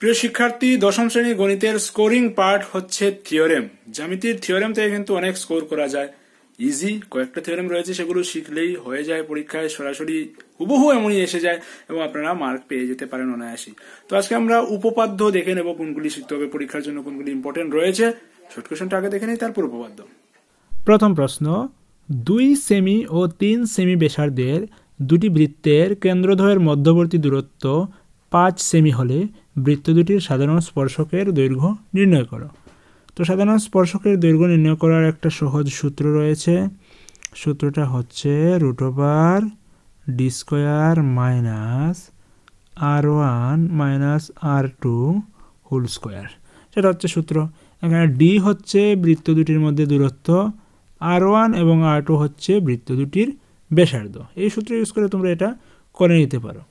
প্রিয় শিক্ষার্থী, দশম শ্রেণী গণিতের স্কোরিং পার্ট হচ্ছে থিওরেম। জ্যামিতির থিওরেম থেকে কিন্তু অনেক স্কোর করা যায়। ইজি কয়েকটা থিওরেম রয়েছে, সেগুলো শিখলেই হয়ে যায়, পরীক্ষায় সরাসরি হুবহু এমনই এসে যায় এবং আপনারা মার্ক পেয়ে যেতে পারেন অনায়াসই। তো আজকে আমরা উপপাদ্য দেখে নেব, কোনগুলি শিখতে হবে পরীক্ষার জন্য, কোনগুলি ইম্পর্টেন্ট রয়েছে। শর্ট কোয়েশ্চনটা আগে দেখে নেই, তারপর উপপাদ্য। প্রথম প্রশ্ন, 2 সেমি ও 3 সেমি ব্যাসার্ধের দুটি বৃত্তের কেন্দ্রদ্বয়ের মধ্যবর্তী দূরত্ব 5 সেমি হলে বৃত্ত দুটির সাধারণ স্পর্শকের দৈর্ঘ্য নির্ণয় করো। তো সাধারণ স্পর্শকের দৈর্ঘ্য নির্ণয় করার একটা সহজ সূত্র রয়েছে। সূত্রটা হচ্ছে √d² minus r1 minus r2 whole square. সেটা হচ্ছে সূত্র। এখানে ডি হচ্ছে বৃত্ত দুটির মধ্যে দূরত্ব, r1 এবং r2 হচ্ছে বৃত্ত দুটির ব্যাসার্ধ। এই সূত্র ইউজ করে তোমরা এটা করে নিতে পারো।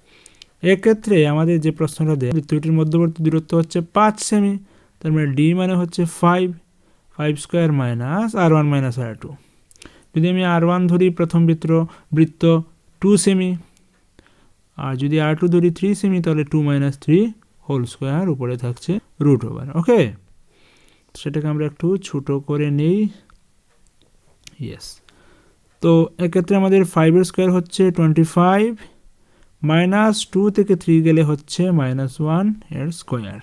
এক্ষেত্রে আমাদের যে প্রশ্নটা দেয়, বৃত্ত দুটির মধ্যবর্তী দূরত্ব হচ্ছে 5 সেমি, তার মানে ডি মানে হচ্ছে 5² মাইনাস r1 মাইনাস r2। যদি আমি r1 ধরি, প্রথম বৃত্ত 2 সেমি, আর যদি r2 ধরি 3 সেমি, তাহলে 2 মাইনাস 3 হোল স্কোয়ার, উপরে থাকছে √। ওকে, সেটাকে আমরা একটু ছোট করে নেই। ইয়েস, তো এক্ষেত্রে আমাদের 5 এর স্কোয়ার হচ্ছে 25, মাইনাস 2 থেকে 3 গেলে হচ্ছে -1 এর স্কোয়ার।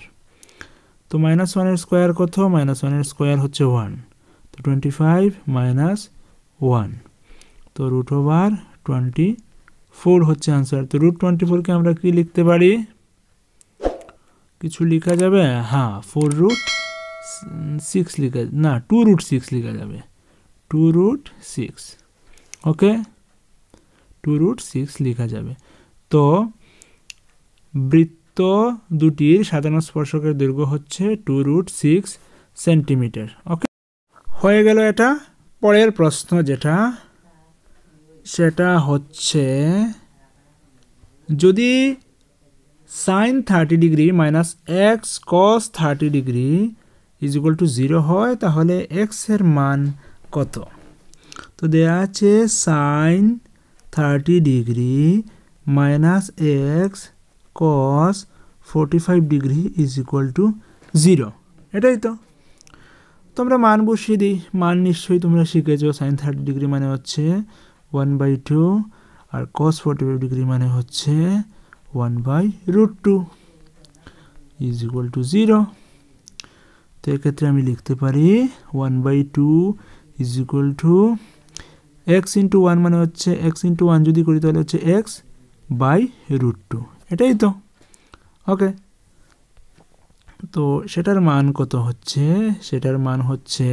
তো -1 এর স্কোয়ার কত? -1 এর স্কোয়ার হচ্ছে 1। তো 25 মাইনাস 1, তো √24 হচ্ছে আনসার। তো √24কে আমরা কি লিখতে পারি? কিছু লেখা যাবে? হ্যাঁ, 4√6 লেখা, না 2√6 লেখা যাবে, 2√6। ওকে, 2√6 লেখা যাবে। তো বৃত্ত দুটির সাধারণ স্পর্শকের দৈর্ঘ্য হচ্ছে 2√6 সেন্টিমিটার। ওকে, হয়ে গেল এটা। পরের প্রশ্ন যেটা, সেটা হচ্ছে যদি sin 30 degree minus x cos 30 degree is equal two 0 হয়, তাহলে এক্স এর মান কত? তো দেয়া আছে sin 30 degree minus x cos 45 degree is equal two 0। এটাই তো। তোমরা মান বসিয়ে দিই। মান নিশ্চয়ই তোমরা শিখেছো। sin 30 ডিগ্রি মানে হচ্ছে 1/2, আর cos 45 ডিগ্রি মানে হচ্ছে 1/√2 ইজ ইকুয়াল টু 0। তো এক্ষেত্রে আমি লিখতে পারি 1/2 is equal two x into 1 মানে হচ্ছে x ইন্টু 1 যদি করি তাহলে হচ্ছে x/√2। এটাই তো। ওকে, তো সেটার মান কত হচ্ছে? সেটার মান হচ্ছে,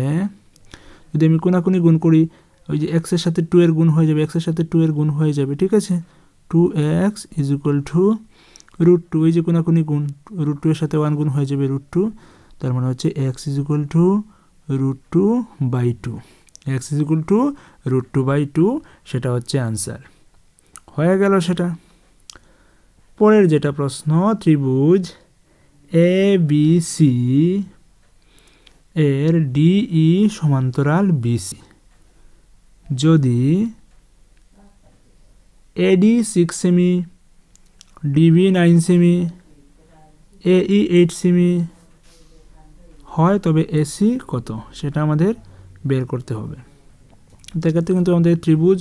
যদি আমি কোনাকুনি গুণ করি, ওই যে x এর সাথে 2 এর গুণ হয়ে যাবে, x এর সাথে 2 এর গুণ হয়ে যাবে, ঠিক আছে? 2x ইজ ইকুয়াল টু √2, এই যে কোনাকুনি গুণ, √2 এর সাথে 1 গুণ হয়ে যাবে √2, তার মানে হচ্ছে x is equal two √2/2। x is equal two √2/2, সেটা হচ্ছে আনসার। হয়ে গেল সেটা। পরের যেটা প্রশ্ন, ত্রিভুজ ABC এর DE সমান্তরাল BC যদি AD 6 semi, DB 9 semi, AE 8 semi হয়, তবে AC কত? সেটা আমাদের বের করতে হবে। দেখাতে কিন্তু আমাদের ত্রিভুজ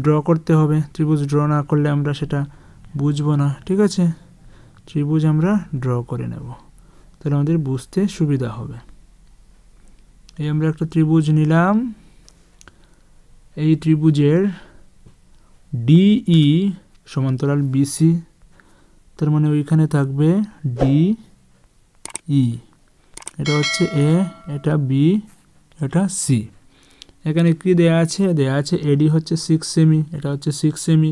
ড্র করতে হবে। ত্রিভুজ ড্র না করলে আমরা সেটা বুঝবো না, ঠিক আছে? ত্রিভুজ আমরা ড্র করে নেব, তাহলে আমাদের বুঝতে সুবিধা হবে। এই আমরা একটা ত্রিভুজ নিলাম। এই ত্রিভুজের DE সমান্তরাল BC, তার মানে ওইখানে থাকবে DE। এটা হচ্ছে A, এটা B, এটা C। এখানে কি দেয়া আছে? দেয়া আছে AD হচ্ছে 6 সেমি, এটা হচ্ছে 6 সেমি,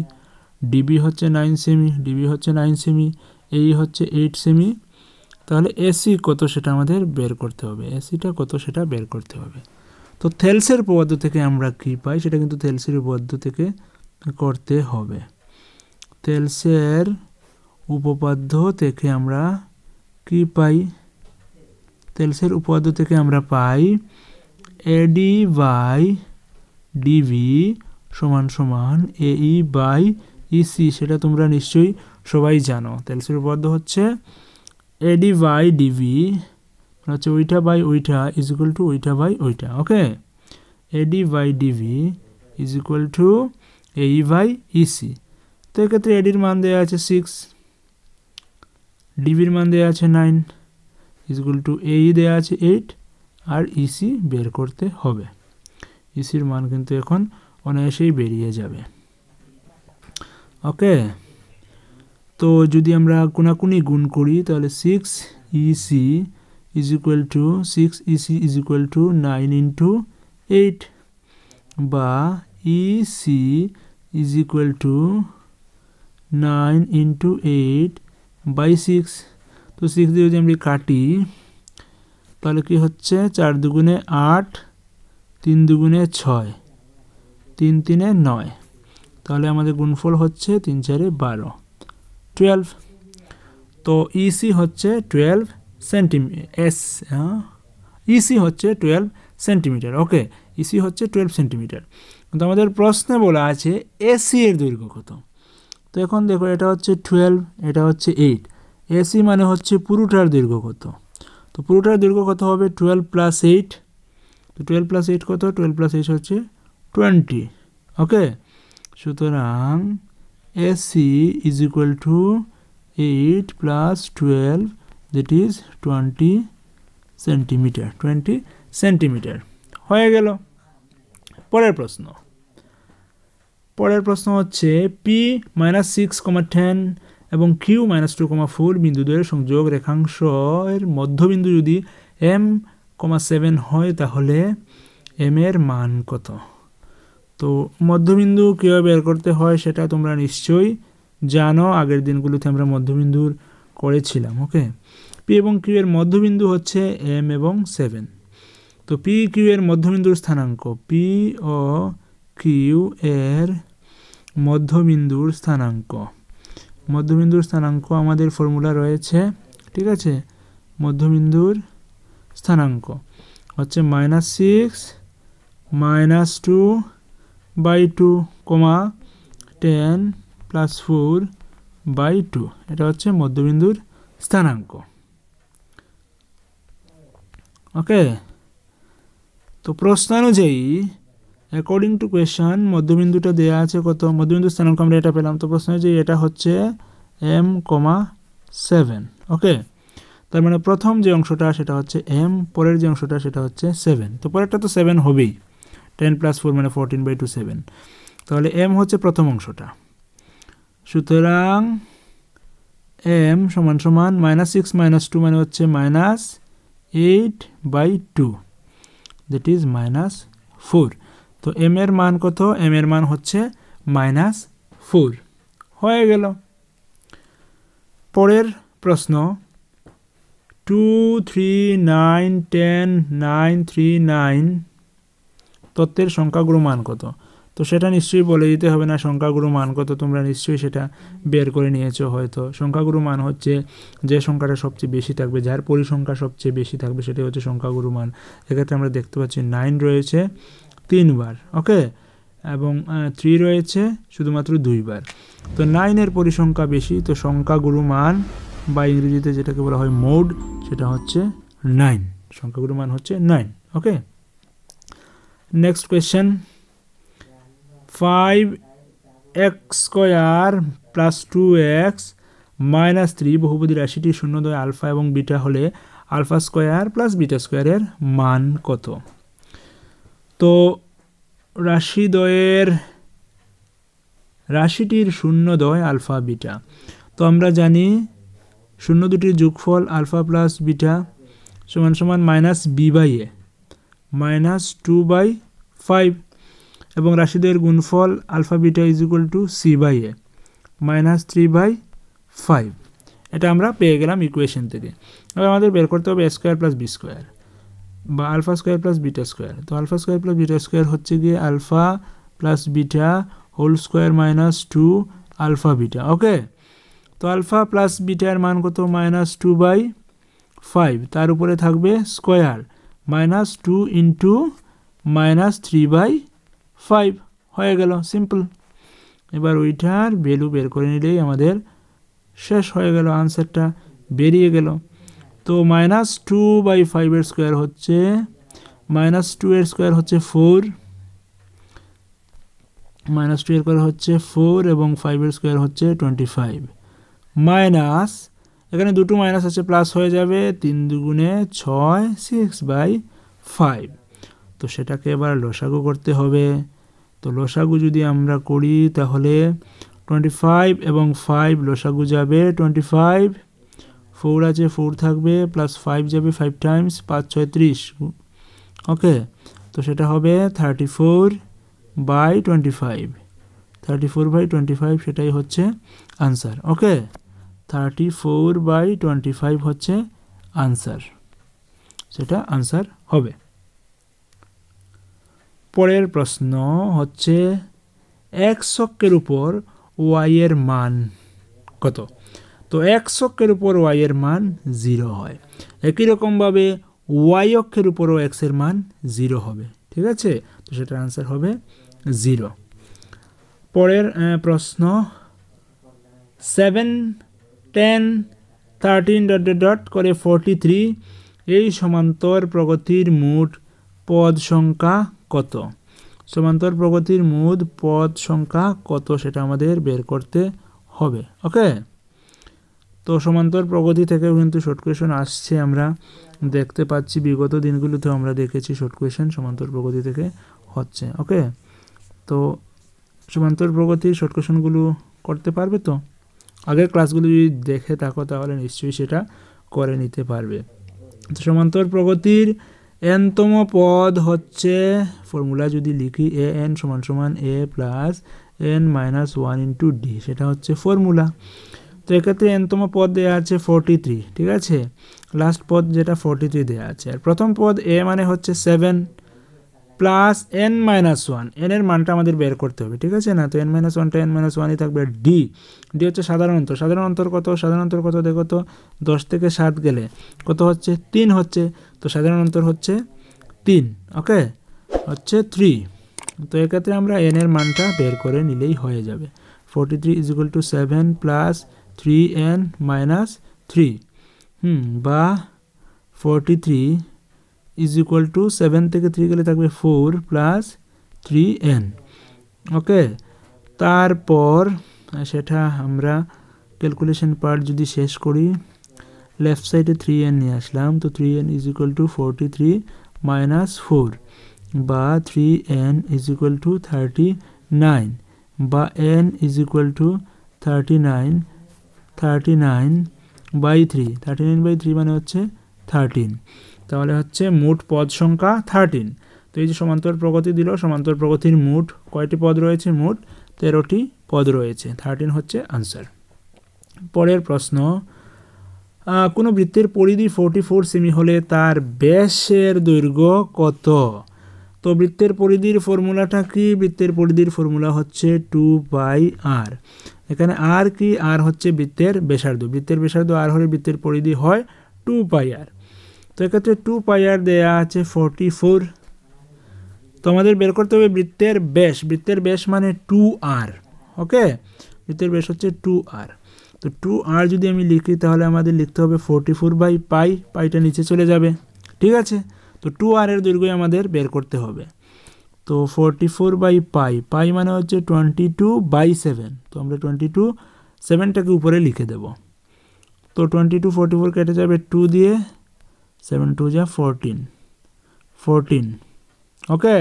DB হচ্ছে 9 সেমি, DB হচ্ছে 9 সেমি, AE হচ্ছে 8 সেমি। তাহলে AC কত সেটা আমাদের বের করতে হবে। ACটা কত সেটা বের করতে হবে। তো থেলসের উপপাদ্য থেকে আমরা কি পাই? সেটা কিন্তু থেলসের উপপাদ্য থেকে করতে হবে। থেলসের উপপাদ্য থেকে আমরা কি পাই? থেলসের উপপাদ্য থেকে আমরা পাই AD/DB সমান সমান AE/EC। সেটা তোমরা নিশ্চয়ই সবাই জানো। থেলসের উপপাদ্য হচ্ছে এডি বাই ডিভি হচ্ছে ওইটা বাই ওইটা ইজ ইকুয়াল টু ওইটা বাই ওইটা। Okay, AD by DV is equal to এই বাই ইসি। তো এক্ষেত্রে এডির মান দেওয়া আছে 6, ডিভির মান দেওয়া আছে 9, ইজ ইকুয়াল টু এই দেওয়া আছে 8, আর ইসি বের করতে হবে। ইসির মান কিন্তু এখন অনায়াসেই বেরিয়ে যাবে। ওকে, তো যদি আমরা কোনাকুনি গুণ করি তাহলে 6 ইসি ইজ ইকুয়াল টু 6 ইসি ইজ ইকুয়াল টু 9 ইন্টু 8, বা ইসি is equal to 9 into 8 by 6। তো 6 দিয়ে যদি আমরা কাটি তাহলে কি হচ্ছে 4 দুগুণে 8, 3 দুগুণে 6, 3 3-এ 9, তাহলে আমাদের গুণফল হচ্ছে 3 4-এ 12, 12। তো ইসি হচ্ছে 12 সেন্টিমিটার, ইসি হচ্ছে 12 সেন্টিমিটার। ওকে, ইসি হচ্ছে 12 সেন্টিমিটার। কিন্তু আমাদের প্রশ্নে বলা আছে এসি এর দৈর্ঘ্য কত। তো এখন দেখো এটা হচ্ছে 12, এটা হচ্ছে 8, এসি মানে হচ্ছে পুরোটার দৈর্ঘ্য কত। তো পুরোটার দৈর্ঘ্য কত হবে 12 প্লাস 8। তো 12 প্লাস 8 কত, 12 প্লাস 8 হচ্ছে 20। ওকে, সুতরাং AC is equal two 8 plus 12 that is 20 centimetre, 20 centimetre হয়ে গেল। পরের প্রশ্ন হচ্ছে পি -6,10 এবং কিউ -2,4 বিন্দুদ্বয়ের সংযোগ রেখাংশ এর মধ্যবিন্দু যদি m,7 হয় তাহলে m এর মান কত। তো মধ্যবিন্দু কীভাবে বের করতে হয় সেটা তোমরা নিশ্চয়ই জানো, আগের দিনগুলোতে আমরা মধ্যবিন্দুর করেছিলাম। ওকে, পি এবং কিউ এর মধ্যবিন্দু হচ্ছে m এবং 7। তো পি কিউ এর মধ্যবিন্দুর স্থানাঙ্ক, পি ও কিউ এর মধ্যবিন্দুর স্থানাঙ্ক, মধ্যবিন্দুর স্থানাঙ্ক আমাদের ফর্মুলা রয়েছে, ঠিক আছে। মধ্যবিন্দুর স্থানাঙ্ক হচ্ছে -6 -2 বাই 2, 10 প্লাস 4 বাই 2, এটা হচ্ছে মধ্যবিন্দুর স্থানাঙ্ক। ওকে, তো প্রশ্নানুযায়ী অ্যাকর্ডিং টু কোয়েশ্চন মধ্যবিন্দুটা দেওয়া আছে কত, মধ্যবিন্দুর স্থানাঙ্ক আমরা এটা পেলাম। তো প্রশ্নানুযায়ী এটা হচ্ছে m,7। ওকে, তার মানে প্রথম যে অংশটা সেটা হচ্ছে m, পরের যে অংশটা সেটা হচ্ছে 7। তো পরেরটা তো 7 হবেই, 10 প্লাস 4 মানে 14 বাই 2 7। তাহলে m হচ্ছে প্রথম অংশটা। সুতরাং m সমান সমান -6 -2 মানে হচ্ছে -8 বাই 2 দ্যাট ইজ -4। তো m এর মান কত, m এর মান হচ্ছে -4 হয়ে গেল। পরের প্রশ্ন 2 3 9 10 9 3 9 তত্ত্বের সংখ্যাগুরু মান কত। তো সেটা নিশ্চয়ই বলে দিতে হবে না, সংখ্যাগুরু মান কত তোমরা নিশ্চয়ই সেটা বের করে নিয়েছো হয়তো। সংখ্যাগুরু মান হচ্ছে যে সংখ্যাটা সবচেয়ে বেশি থাকবে, যার পরিসংখ্যা সবচেয়ে বেশি থাকবে সেটাই হচ্ছে সংখ্যাগুরু মান। এক্ষেত্রে আমরা দেখতে পাচ্ছি 9 রয়েছে 3 বার, ওকে, এবং 3 রয়েছে শুধুমাত্র 2 বার। তো 9 এর পরিসংখ্যা বেশি, তো সংখ্যাগুরু মান বা ইংরেজিতে যেটাকে বলা হয় মোড সেটা হচ্ছে 9, সংখ্যাগুরু মান হচ্ছে 9। Okay, next question 5x² plus 2x minus 3 বহুপদী রাশিটি শূন্যদ্বয় আলফা এবং বিটা হলে আলফা স্কোয়ার প্লাস বিটা স্কোয়ারের মান কত। তো রাশিটির শূন্যদ্বয় আলফা বিটা, তো আমরা জানি শূন্য দুটির যোগফল আলফা প্লাস বিটা সমান সমান -b/a -2/5, এবং রাশিদ্বয়ের গুণফল alpha beta is equal to c/a -3/5। এটা আমরা পেয়ে গেলাম ইকুয়েশন থেকে। এবার আমাদের বের করতে হবে a² প্লাস b² বা alpha square plus beta square. তো alpha square plus beta square হচ্ছে গিয়ে alpha plus beta whole square -2 alpha beta. Okay, তো আলফা প্লাস বিটার মান কত -2/5, তার উপরে থাকবে স্কোয়ার -2 ইন্টু -3/5 হয়ে গেল, সিম্পল। এবার ওইটার ভ্যালু বের করে নিলেই আমাদের শেষ হয়ে গেল, আনসারটা বেরিয়ে গেল। তো -2/5 হচ্ছে -2 হচ্ছে 4, -2 হচ্ছে 4 এবং 5 হচ্ছে 25 মাইনাস, এখানে দুটো মাইনাস আছে প্লাস হয়ে যাবে 3 দুগুণে 6 6/5। তো সেটাকে এবার লসাগু করতে হবে। তো লসাগু যদি আমরা করি তাহলে 25 এবং 5 লসাগু যাবে 25, 4 আছে 4 থাকবে, প্লাস 5 যাবে 5 টাইমস 5 6 30। ওকে, তো সেটা হবে 34/25, 34/25 সেটাই হচ্ছে আনসার। ওকে, 34/25 হচ্ছে আনসার, সেটা আনসার হবে। পরের প্রশ্ন হচ্ছে x অক্ষের উপর y এর মান কত? তো x অক্ষের উপর y এর মান 0 হয়, একই রকমভাবে y অক্ষের উপরও x এর মান 0 হবে। ঠিক আছে, তো সেটার আনসার হবে 0। পরের প্রশ্ন 7 10 13 ... করে 43 এই সমান্তর প্রগতির মোট পদ সংখ্যা কত? সমান্তর প্রগতির মোট পদ সংখ্যা কত সেটা আমাদের বের করতে হবে। ওকে, তো সমান্তর প্রগতি থেকেও কিন্তু শর্ট কোয়েশ্চেন আসছে, আমরা দেখতে পাচ্ছি বিগত দিনগুলোতেও আমরা দেখেছি শর্ট কোয়েশ্চেন সমান্তর প্রগতি থেকে হচ্ছে। ওকে, তো সমান্তর প্রগতির শর্ট কোয়েশ্চেনগুলো করতে পারবে তো? আগের ক্লাসগুলো যদি দেখে থাকো তাহলে নিশ্চয়ই সেটা করে নিতে পারবে। তো সমান্তর প্রগতির n-তম পদ হচ্ছে, ফর্মুলা যদি লিখি an = a + n - 1 * d, সেটা হচ্ছে ফর্মুলা। তো এক্ষেত্রে n-তম পদ দেওয়া আছে 43, ঠিক আছে, লাস্ট পদ যেটা 43 দেওয়া আছে। আর প্রথম পদ a মানে হচ্ছে 7 প্লাস n - 1, n এর মানটা আমাদের বের করতে হবে। ঠিক আছে না, তো n - 1টা n - 1ই থাকবে। d হচ্ছে সাধারণ অন্তর। সাধারণ অন্তর কত? সাধারণ অন্তর কত দেখো তো, 10 থেকে 7 গেলে কত হচ্ছে? 3 হচ্ছে। তো সাধারণ অন্তর হচ্ছে 3। ওকে, হচ্ছে 3। তো এক্ষেত্রে আমরা n এর মানটা বের করে নিলেই হয়ে যাবে। 43 = 7 প্লাস 3n - 3, বা 43 = 7 থেকে 3 গেলে থাকবে 4 প্লাস 3n। ওকে, তারপর সেটা আমরা ক্যালকুলেশন পার্ট যদি শেষ করি, লেফট সাইডে 3n নিয়ে আসলাম। তো 3n = 43 - 4, বা 3n = 39, বা n = 39/3, 39/3 মানে হচ্ছে 13। তাহলে হচ্ছে মোট পদ সংখ্যা 13। তো এই যে সমান্তর প্রগতি দিল, সমান্তর প্রগতির মোট কয়টি পদ রয়েছে? মোট 13টি পদ রয়েছে, 13 হচ্ছে আনসার। পরের প্রশ্ন, কোনো বৃত্তের পরিধি 44 সেমি হলে তার ব্যাসের দৈর্ঘ্য কত? তো বৃত্তের পরিধির ফর্মুলাটা কি? বৃত্তের পরিধির ফর্মুলা হচ্ছে 2πr। এখানে r কি? r হচ্ছে বৃত্তের ব্যাসার্ধ। বৃত্তের ব্যাসার্ধ r হলে বৃত্তের পরিধি হয় 2πr। তো এক্ষেত্রে 2πr দেয়া আছে 44। তো আমাদের বের করতে হবে বৃত্তের ব্যাস। বৃত্তের ব্যাস মানে 2r। ওকে, বৃত্তের ব্যাস হচ্ছে 2r। তো 2r যদি আমি লিখি তাহলে আমাদের লিখতে হবে 44/π, পাইটা নিচে চলে যাবে। ঠিক আছে, তো 2r এর দৈর্ঘ্য আমাদের বের করতে হবে। তো 44/π, পাই মানে হচ্ছে 22/7। তো আমরা 7টাকে উপরে লিখে দেব। তো 22 44 কেটে যাবে 2 দিয়ে, 7 2 যা 14। ওকে,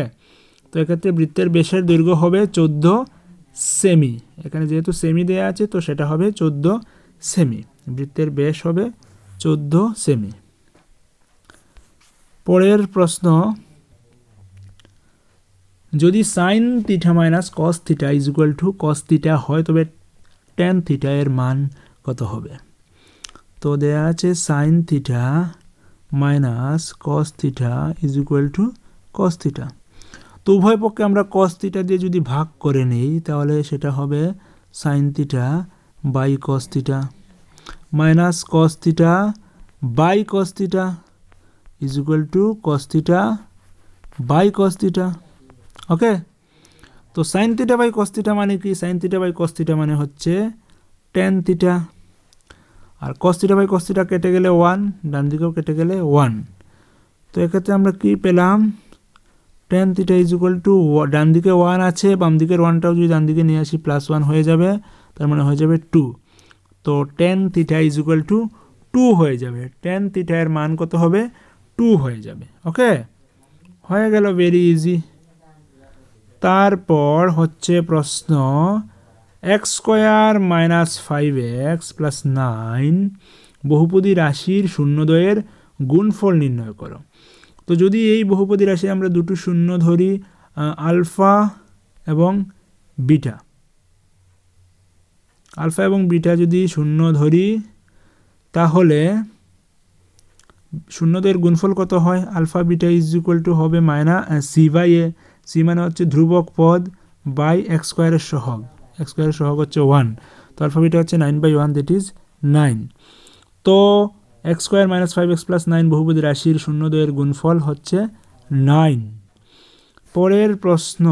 তো এক্ষেত্রে বৃত্তের ব্যাসের দৈর্ঘ্য হবে 14 সেমি। এখানে যেহেতু সেমি দেয়া আছে তো সেটা হবে 14 সেমি। বৃত্তের ব্যাস হবে 14 সেমি। পরের প্রশ্ন, যদি sin θ - cos θ = cos θ হয় তবে tan θ এর মান কত হবে? তো দেয়া আছে sin θ - cos θ = cos θ। তো উভয় পক্ষে আমরা cos θ দিয়ে যদি ভাগ করে নেই তাহলে সেটা হবে sin θ / cos θ minus cos θ / cos θ = cos θ / cos θ। ওকে, তো sin θ / cos θ মানে কি? sin θ / cos θ মানে হচ্ছে tan θ। আর cos θ বাই cos θ কেটে গেলে 1, ডান দিকেও কেটে গেলে 1। তো এক্ষেত্রে আমরা কি পেলাম, tan θ ইজ ইকুয়াল টু, ডান দিকে 1 আছে, বাম দিকের 1টাও যদি ডান দিকে নিয়ে আসি +1 হয়ে যাবে, তার মানে হয়ে যাবে 2। তো tan θ ইজ ইকুয়াল টু 2 হয়ে যাবে। tan θ এর মান কত হবে, 2 হয়ে যাবে। ওকে, হয়ে গেল, ভেরি ইজি। তারপর হচ্ছে প্রশ্ন x² - 5x + 9 বহুপদী রাশির শূন্যদ্বয়ের গুণফল নির্ণয় করো। তো যদি এই বহুপদী রাশি আমরা দুটো শূন্য ধরি, আলফা এবং বিটা, আলফা এবং বিটা যদি শূন্য ধরি, তাহলে শূন্যদ্বয়ের গুণফল কত হয়, alpha beta is equal to হবে c/a। c মানে হচ্ছে ধ্রুবক পদ বাই x² এর সহগ, x² এর সহগ হচ্ছে 1। তো আলফা বিটা হচ্ছে 9/1, দ্যাট ইজ 9। তো x² - 5x + 9 বহুপদী রাশির শূন্যদ্বয়ের গুণফল হচ্ছে 9। পরের প্রশ্ন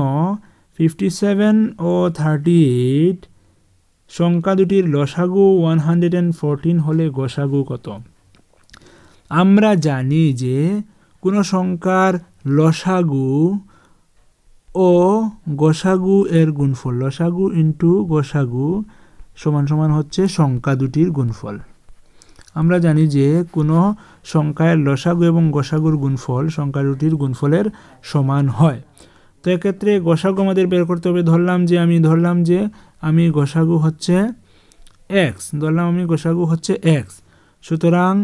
57 ও 38 সংখ্যা দুটির লসাগু 114 হলে গসাগু কত? আমরা জানি যে কোনো সংখ্যার লসাগু ও গসাগু এর গুণফল, লসাগু ইন্টু গসাগু সমান সমান হচ্ছে সংখ্যা দুটির গুণফল। আমরা জানি যে কোনো সংখ্যার লসাগু এবং গসাগুর গুণফল সংখ্যা দুটির গুণফলের সমান হয়। তো এক্ষেত্রে গসাগু আমাদের বের করতে হবে। ধরলাম যে আমি গসাগু হচ্ছে x, সুতরাং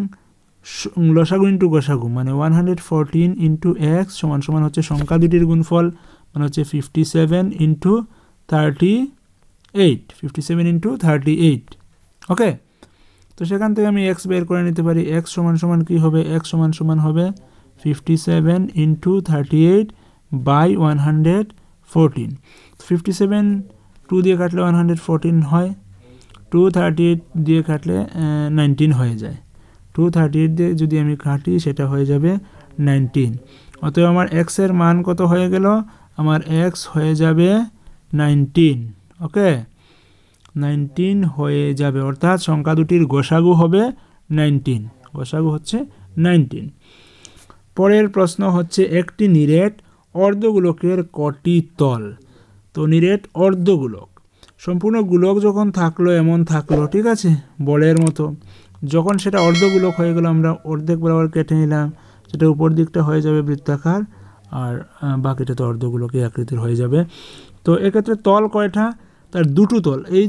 লসাগু ইন্টু গসাগু মানে 114 ইন্টু x সমান সমান হচ্ছে সংখ্যা দুটির গুণফল, মানে হচ্ছে 57 ইন্টু 38। ওকে, তো সেখান থেকে আমি x বের করে নিতে পারি। x সমান সমান কি হবে, x সমান সমান হবে 57 ইন্টু 38 বাই 114। 57 2 দিয়ে কাটলে 114 হয়, 238 দিয়ে কাটলে 19 হয়ে যায়। 238 দিয়ে যদি আমি কাটি সেটা হয়ে যাবে 19। অতএব আমার x এর মান কত হয়ে গেল, আমার x হয়ে যাবে 19। ওকে, 19 হয়ে যাবে, অর্থাৎ সংখ্যা দুটির গসাগু হবে 19, গসাগু হচ্ছে 19। পরের প্রশ্ন হচ্ছে একটি নিরেট অর্ধগোলকের কটি তল? তো নিরেট অর্ধগোলক, সম্পূর্ণ গোলক যখন থাকলো এমন থাকলো, ঠিক আছে, বলের মতো, যখন সেটা অর্ধগোলক হয়ে গেল আমরা অর্ধেক বরাবর কেটে নিলাম, সেটা উপর দিকটা হয়ে যাবে বৃত্তাকার আর বাকিটা তো অর্ধগোলকীয় আকৃতির হয়ে যাবে। তো এক্ষেত্রে তল কয়টা, তার দুটো তল, এই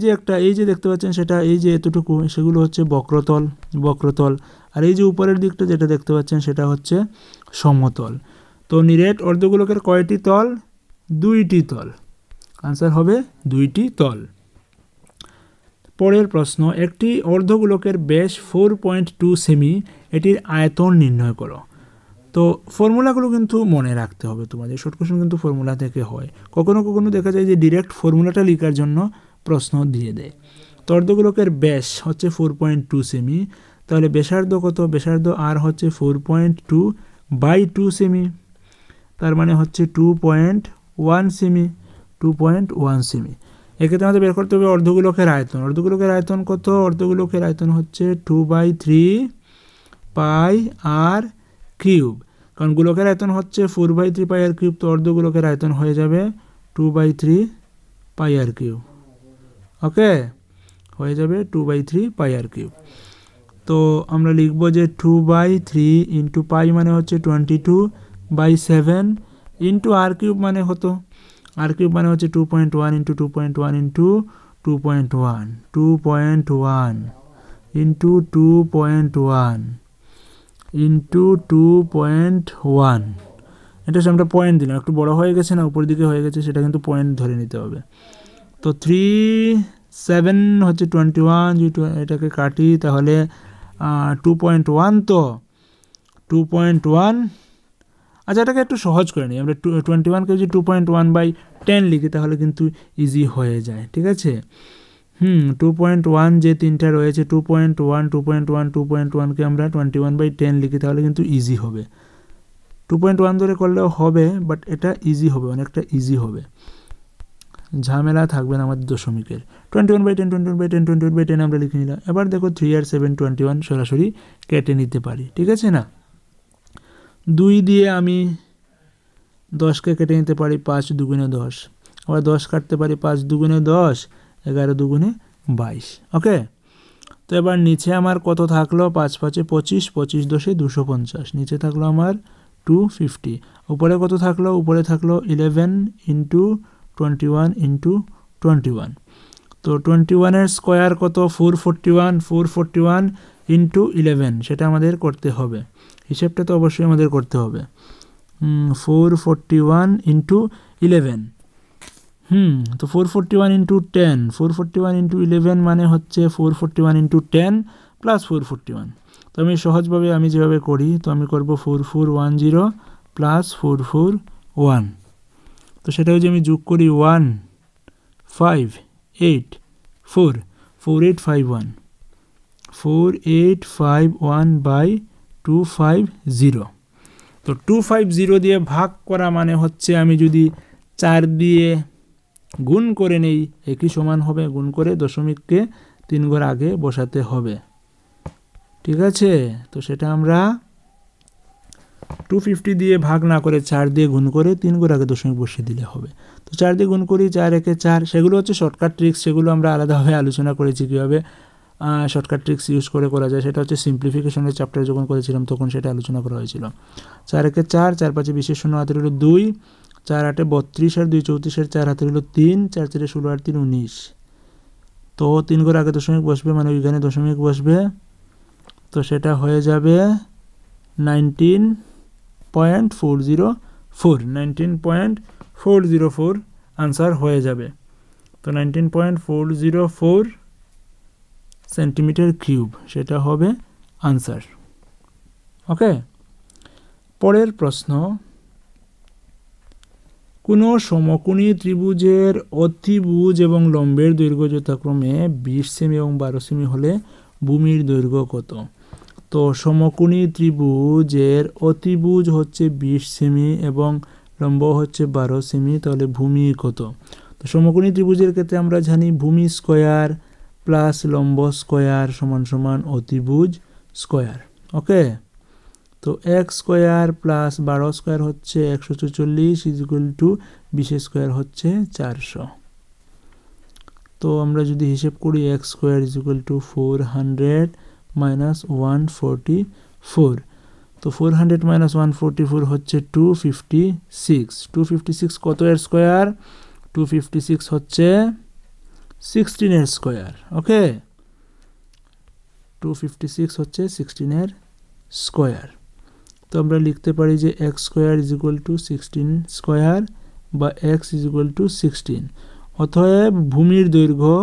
যে দেখতে পাচ্ছেন সেটা, এই যে এতটুকু, সেগুলো হচ্ছে বক্রতল, আর এই যে উপরের দিকটা যেটা দেখতে পাচ্ছেন সেটা হচ্ছে সমতল। তো নিরেট অর্ধগোলকের কয়টি তল, 2টি তল, আনসার হবে 2টি তল। পরের প্রশ্ন একটি অর্ধগোলকের ব্যাস 4.2 সেমি, এটির আয়তন নির্ণয় করো। তো ফর্মুলাগুলো কিন্তু মনে রাখতে হবে তোমাদের, শর্ট কোশ্চেন কিন্তু ফর্মুলা থেকে হয়, কখনো কখনো দেখা যায় যে ডিরেক্ট ফর্মুলাটা লেখার জন্য প্রশ্ন দিয়ে দেয়। তো অর্ধগোলকের ব্যাস হচ্ছে 4.2 সেমি, তাহলে ব্যাসার্ধ কত, ব্যাসার্ধ আর হচ্ছে 4.2/2 সেমি, তার মানে হচ্ছে 2.1 সেমি, 2.1 সেমি। এক্ষেত্রে আমাদের বের করতে হবে অর্ধগোলকের আয়তন। অর্ধগোলকের আয়তন কত, অর্ধগোলকের আয়তন হচ্ছে 2/3 πr³, কারণ গোলকের আয়তন হচ্ছে 4/3 πr³, তো অর্ধগোলকের আয়তন হয়ে যাবে 2/3 πr³। ওকে, হয়ে যাবে 2/3 πr³। তো আমরা লিখব যে 2/3 ইন্টু পাই মানে হচ্ছে 22/7 ইন্টু r³ মানে হতো, r³ মানে হচ্ছে 2.1 ইন্টু 2.1 ইন্টু 2.1 ইন্টু 2.1 ইন্টু 2.1। এটা আমরা পয়েন্ট দিলাম, একটু বড় হয়ে গেছে না, উপর দিকে হয়ে গেছে, সেটা কিন্তু পয়েন্ট ধরে নিতে হবে। তো 3/7 হচ্ছে 21, যদি এটাকে কাটি তাহলে 2.1, তো 2.1, আচ্ছা এটাকে একটু সহজ করে নিই, আমরা 21কে যদি 2.1/10 লিখি তাহলে কিন্তু ইজি হয়ে যায়, ঠিক আছে। 2.1 যে তিনটা রয়েছে, 2.1কে আমরা 21/10 লিখি তাহলে কিন্তু ইজি হবে। 2.1 ধরে করলেও হবে, বাট এটা ইজি হবে, অনেকটা ইজি হবে। ঝামেলা থাকবে না আমাদের দশমিকের। 21/10 21/10 21/10 আমরা লিখে নিলাম। এবার দেখো 3 আর 7 21 সরাসরি কেটে নিতে পারি, ঠিক আছে না। 2 দিয়ে আমি 10কে কেটে নিতে পারি, 5 দুগুণে 10। আবার 10 কাটতে পারি, 5 দুগুণে 10, 11 দুগুণে 22। ওকে, তো এবার নিচে আমার কত থাকলো, 5 5 25, 25 10 250, নিচে থাকলো আমার 250। উপরে কত থাকলো, উপরে থাকলো 11 ইন্টু 21 ইন্টু 21। তো 21-এর স্কোয়ার কত, 441, 441 ইন্টু 11, সেটা আমাদের করতে হবে, হিসেবটা তো অবশ্যই আমাদের করতে হবে। 441 ইন্টু 11, তো 441 ইন্টু 10, 441 ইন্টু 11 মানে হচ্ছে 441 ইন্টু 10 প্লাস 441। তো আমি সহজভাবে আমি যেভাবে করি, তো আমি করব 4410 প্লাস 441। তো সেটা যদি আমি যোগ করি 1 5 8 4 4851, 4851 বাই 250। তো 250 দিয়ে ভাগ করা মানে হচ্ছে আমি যদি 4 দিয়ে গুণ করে নেই, একই সমান হবে, গুণ করে দশমিককে 3 ঘর আগে বসাতে হবে, ঠিক আছে। তো সেটা আমরা 250 দিয়ে ভাগ না করে 4 দিয়ে গুণ করে 3 ঘর আগে দশমিক বসিয়ে দিলে হবে। তো 4 দিয়ে গুণ করি, 4 একে 4, সেগুলো হচ্ছে শর্টকাট ট্রিক্স, সেগুলো আমরা আলাদাভাবে আলোচনা করেছি কীভাবে শর্টকাট ট্রিক্স ইউজ করে করা যায়। সেটা হচ্ছে সিম্পলিফিকেশনের চ্যাপ্টার যখন করেছিলাম তখন সেটা আলোচনা করা হয়েছিল। 4 একে 4, 4 5 20, 0 হাতের হলো 2, 4 8 32 আর 2 34, 4 হাতের হলো 3, 4 4 16 আর 3 19। তো 3 ঘর আগে দশমিক বসবে মানে ওইখানে দশমিক বসবে, তো সেটা হয়ে যাবে 19.404, 19.404 আনসার হয়ে যাবে। তো 19.404 সেন্টিমিটার কিউব, সেটা হবে আনসার। ওকে, পরের প্রশ্ন, কোনো সমকোণী ত্রিভুজের অতিভুজ এবং লম্বের দৈর্ঘ্য যথাক্রমে 20 সেমি এবং 12 সেমি হলে ভূমির দৈর্ঘ্য কত? তো সমকোণী ত্রিভুজের অতিভুজ হচ্ছে 20 সেমি এবং লম্ব হচ্ছে 12 সেমি, তাহলে ভূমি কত? তো সমকোণী ত্রিভুজের ক্ষেত্রে আমরা জানি ভূমি স্কোয়ার প্লাস লম্ব স্কোয়ার সমান সমান অতিভুজ স্কোয়ার। ওকে, তো x স্কোয়ার প্লাস 12 স্কোয়ার হচ্ছে 144 ইকুয়াল টু 20 স্কোয়ার হচ্ছে 400। তো আমরা যদি হিসেব করি x square equal to 400 minus 144, তো 400 মাইনাস 144 হচ্ছে 256। 256 কত এর স্কোয়ার? 256 হচ্ছে 16 এর স্কোয়ার। ওকে, 256 হচ্ছে 16 এর স্কোয়ার। তো আমরা লিখতে পারি যে x square is equal two 16 square বা x ইজ ইকুয়াল টু 16। অতএব ভূমির দৈর্ঘ্য,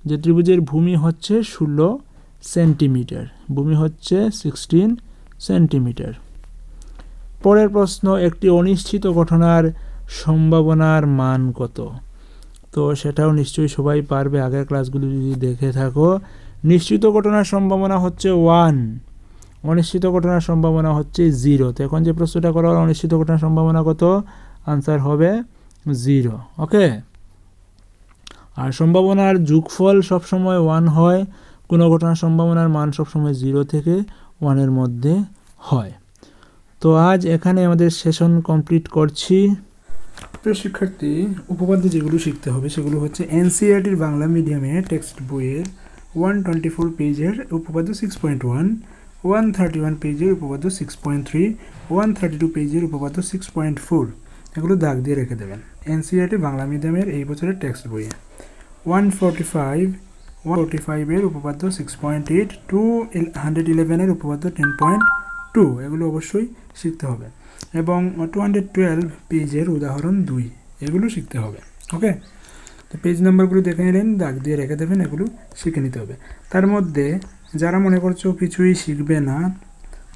যে ত্রিভুজের ভূমি হচ্ছে 16 সেন্টিমিটার, ভূমি হচ্ছে 16 সেন্টিমিটার। পরের প্রশ্ন, একটি অনিশ্চিত ঘটনার সম্ভাবনার মান কত? তো সেটাও নিশ্চয়ই সবাই পারবে, আগের ক্লাসগুলো যদি দেখে থাকো। নিশ্চিত ঘটনার সম্ভাবনা হচ্ছে 1, অনিশ্চিত ঘটনার সম্ভাবনা হচ্ছে 0। তো এখন যে প্রশ্নটা করা হলো অনিশ্চিত ঘটনার সম্ভাবনা কত, আনসার হবে 0। ওকে, আর সম্ভাবনার যোগফল সবসময় 1 হয়, কোনো ঘটনার সম্ভাবনার মান সবসময় 0 থেকে 1 এর মধ্যে হয়। তো আজ এখানে আমাদের সেশন কমপ্লিট করছি। প্রিয় শিক্ষার্থী, উপপাদ্য যেগুলো শিখতে হবে সেগুলো হচ্ছে এনসিইআরটির বাংলা মিডিয়ামে টেক্সট বইয়ের 124 পেজের উপপাদ্য 6.1, 131 পেজের উপপাদ্য 6.3, 132 পেজের উপপাদ্য 6.4, এগুলো দাগ দিয়ে রেখে দেবেন। এনসিইআরটি বাংলা মিডিয়ামের এই বছরের টেক্সট বইয়ে 145 এর উপপাদ্য 6.8, 211 এর উপপাদ্য 10.2, এগুলো অবশ্যই শিখতে হবে। এবং 212 পেজের উদাহরণ 2, এগুলো শিখতে হবে। ওকে, তো পেজ নাম্বারগুলো দেখে নিলেন, দাগ দিয়ে রেখে দেবেন, এগুলো শিখে নিতে হবে। তার মধ্যে যারা মনে করছো কিছুই শিখবে না,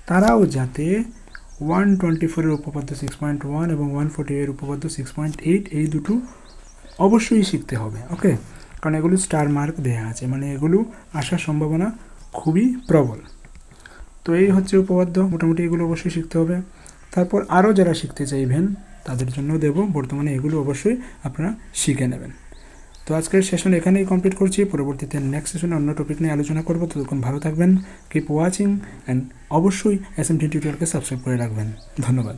তারাও যাতে 124 এর উপপাদ্য 6.1 এবং 140 এর উপপাদ্য 6.8 এই দুটো অবশ্যই শিখতে হবে। ওকে, কারণ এগুলো স্টার মার্ক দেওয়া আছে, মানে এগুলো আসার সম্ভাবনা খুবই প্রবল। তো এই হচ্ছে উপপাদ্য, মোটামুটি এগুলো অবশ্যই শিখতে হবে। তারপর আরও যারা শিখতে চাইবেন তাদের জন্য দেব। বর্তমানে এগুলো অবশ্যই আপনারা শিখে নেবেন। তো আজকের সেশন এখানেই কমপ্লিট করছি। পরবর্তীতে নেক্সট সেশনে অন্য টপিক নিয়ে আলোচনা করব। ততক্ষণ ভালো থাকবেন, কিপ ওয়াচিং অ্যান্ড অবশ্যই SMT টিউটোরিয়ালকে সাবস্ক্রাইব করে রাখবেন। ধন্যবাদ।